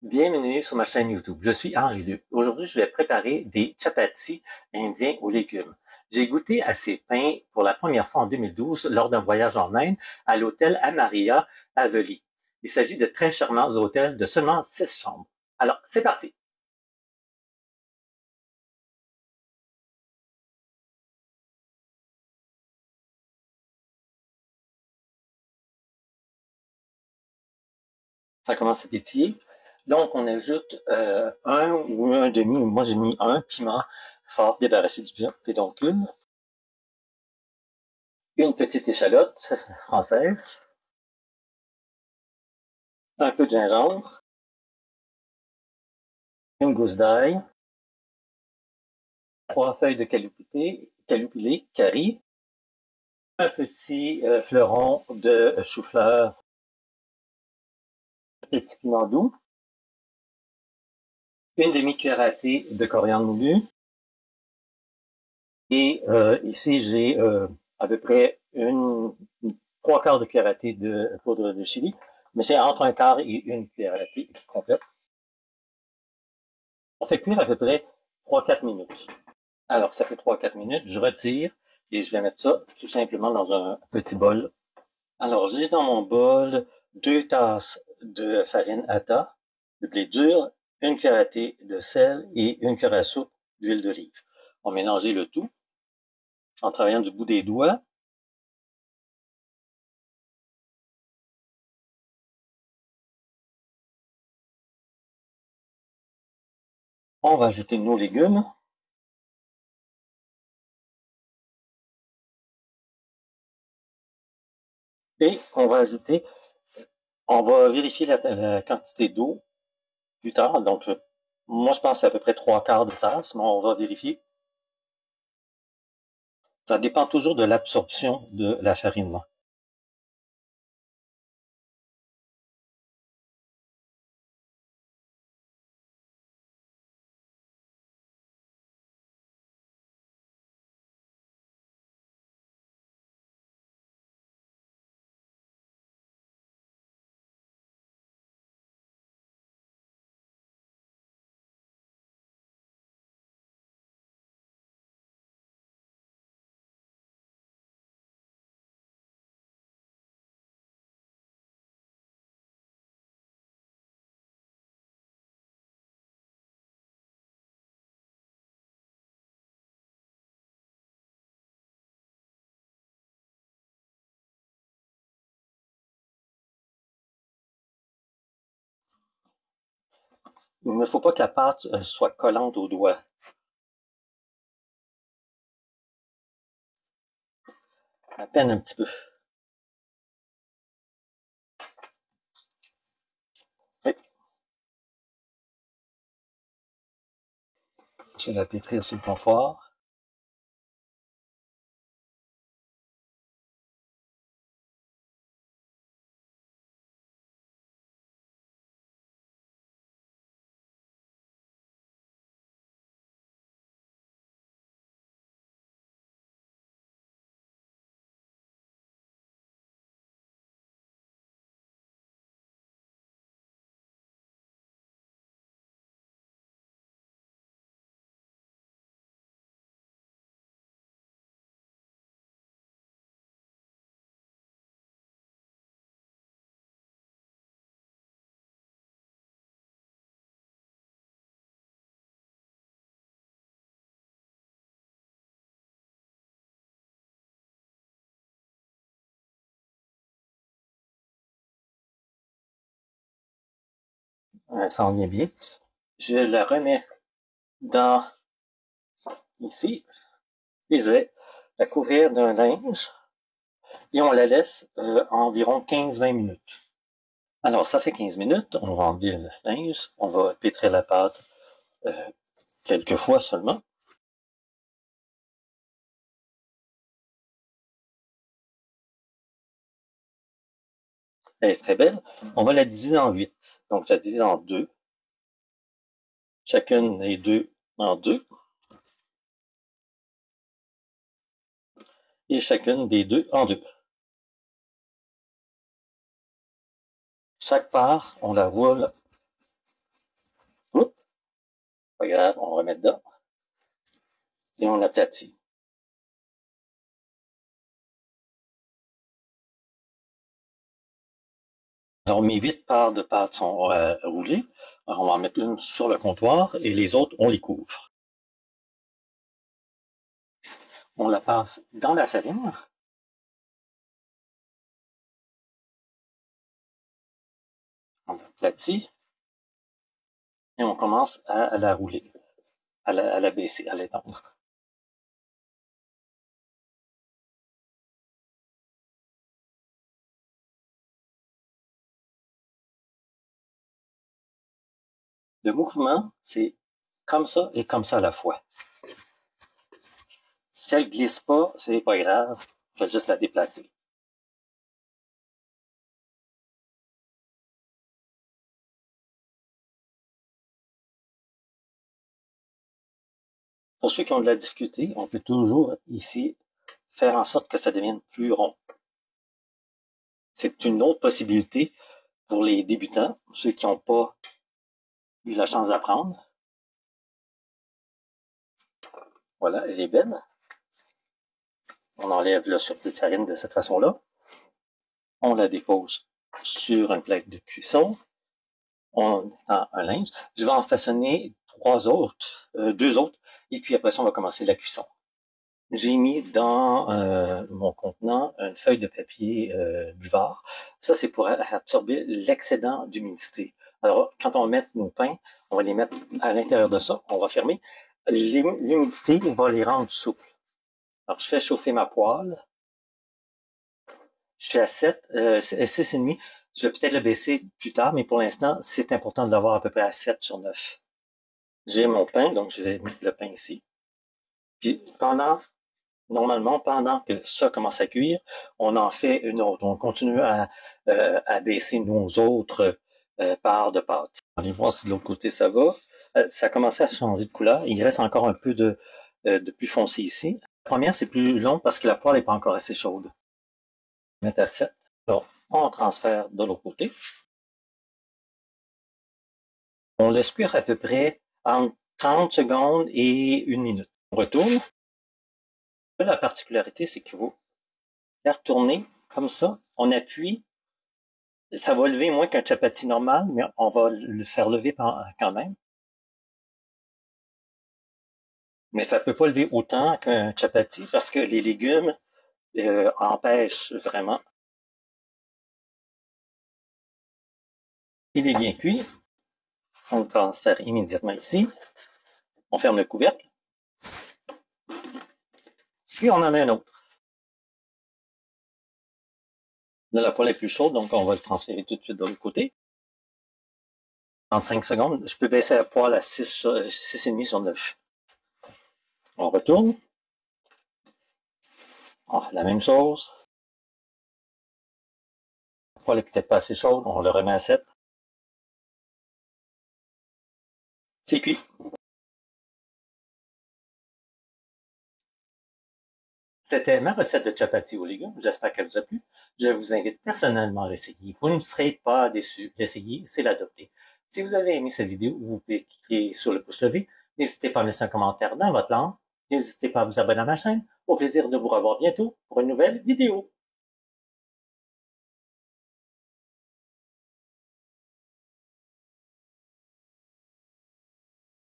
Bienvenue sur ma chaîne YouTube. Je suis Henri Luc. Aujourd'hui, je vais préparer des chapatis indiens aux légumes. J'ai goûté à ces pains pour la première fois en 2012 lors d'un voyage en Inde à l'hôtel Amaria à Veli. Il s'agit de très charmants hôtels de seulement 6 chambres. Alors, c'est parti! Ça commence à pétiller. Donc, on ajoute un ou un demi, moi j'ai mis un piment fort débarrassé du pédoncule, une petite échalote française, un peu de gingembre, une gousse d'ail, 3 feuilles de calopulé, curry, un petit fleuron de chou-fleur, un petit piment doux, une demi-cuillère à thé de coriandre moulu, et ici j'ai à peu près trois quarts de cuillère à thé de poudre de chili, mais c'est entre un quart et une cuillère à thé complète. On fait cuire à peu près 3-4 minutes. Alors, ça fait 3-4 minutes, je retire et je vais mettre ça tout simplement dans un petit bol. Alors, j'ai dans mon bol 2 tasses de farine atta, de blé dur, une cuillère à thé de sel et une cuillère à soupe d'huile d'olive. On va mélanger le tout en travaillant du bout des doigts. On va ajouter nos légumes. Et on va vérifier la quantité d'eau plus tard. Donc, moi, je pense que c'est à peu près 3 quarts de tasse, mais on va vérifier. Ça dépend toujours de l'absorption de la farine. Il ne faut pas que la pâte soit collante aux doigts. À peine un petit peu. Oui. Je vais la pétrir sur le comptoir. Ça en vient bien. Je la remets dans ici et je vais la couvrir d'un linge et on la laisse environ 15-20 minutes. Alors, ça fait 15 minutes, on va enlever le linge, on va pétrir la pâte quelques fois seulement. Elle est très belle. On va la diviser en 8. Donc, je la divise en deux. Chacune des deux en deux. Et chacune des deux en deux. Chaque part, on la roule Pas grave, on remet dedans. Et on aplatit. Alors, mes 8 parts de pâte sont roulées. Alors, on va en mettre une sur le comptoir et les autres, on les couvre. On la passe dans la farine. On l'aplatit. Et on commence à la rouler, à la baisser, à l'étendre. Le mouvement, c'est comme ça et comme ça à la fois. Si elle glisse pas, c'est pas grave. Je vais juste la déplacer. Pour ceux qui ont de la difficulté, on peut toujours ici faire en sorte que ça devienne plus rond. C'est une autre possibilité pour les débutants, ceux qui n'ont pas eu la chance d'apprendre. Voilà, elle est belle. On enlève le surplus de farine de cette façon-là. On la dépose sur une plaque de cuisson. On tend un linge. Je vais en façonner deux autres, et puis après ça, on va commencer la cuisson. J'ai mis dans mon contenant une feuille de papier buvard. Ça, c'est pour absorber l'excédent d'humidité. Alors, quand on met nos pains, on va les mettre à l'intérieur de ça. On va fermer. L'humidité va les rendre souples. Alors, je fais chauffer ma poêle. Je suis à 6,5. Je vais peut-être le baisser plus tard, mais pour l'instant, c'est important de l'avoir à peu près à 7 sur 9. J'ai mon pain, donc je vais mettre le pain ici. Puis normalement, pendant que ça commence à cuire, on en fait une autre. On continue à baisser nos autres parts de pâte. Allez voir si de l'autre côté ça va. Ça a commencé à changer de couleur. Il reste encore un peu de plus foncé ici. La première, c'est plus long parce que la poêle n'est pas encore assez chaude. Mettre à 7. Alors, on transfère de l'autre côté. On laisse cuire à peu près entre 30 secondes et 1 minute. On retourne. La particularité, c'est qu'il faut faire tourner comme ça. On appuie. Ça va lever moins qu'un chapati normal, mais on va le faire lever quand même. Mais ça peut pas lever autant qu'un chapati parce que les légumes empêchent vraiment. Il est bien cuit. On le transfère immédiatement ici. On ferme le couvercle. Puis on en met un autre. Là, la poêle est plus chaude, donc on va le transférer tout de suite de l'autre côté. 35 secondes, je peux baisser la poêle à 6,5 sur 9. On retourne. Oh, la même chose. La poêle est peut-être pas assez chaude, on le remet à 7. C'est cuit. C'était ma recette de chapati aux légumes. J'espère qu'elle vous a plu. Je vous invite personnellement à l'essayer. Vous ne serez pas déçus. L'essayer, c'est l'adopter. Si vous avez aimé cette vidéo, vous pouvez cliquer sur le pouce levé. N'hésitez pas à laisser un commentaire dans votre langue. N'hésitez pas à vous abonner à ma chaîne. Au plaisir de vous revoir bientôt pour une nouvelle vidéo.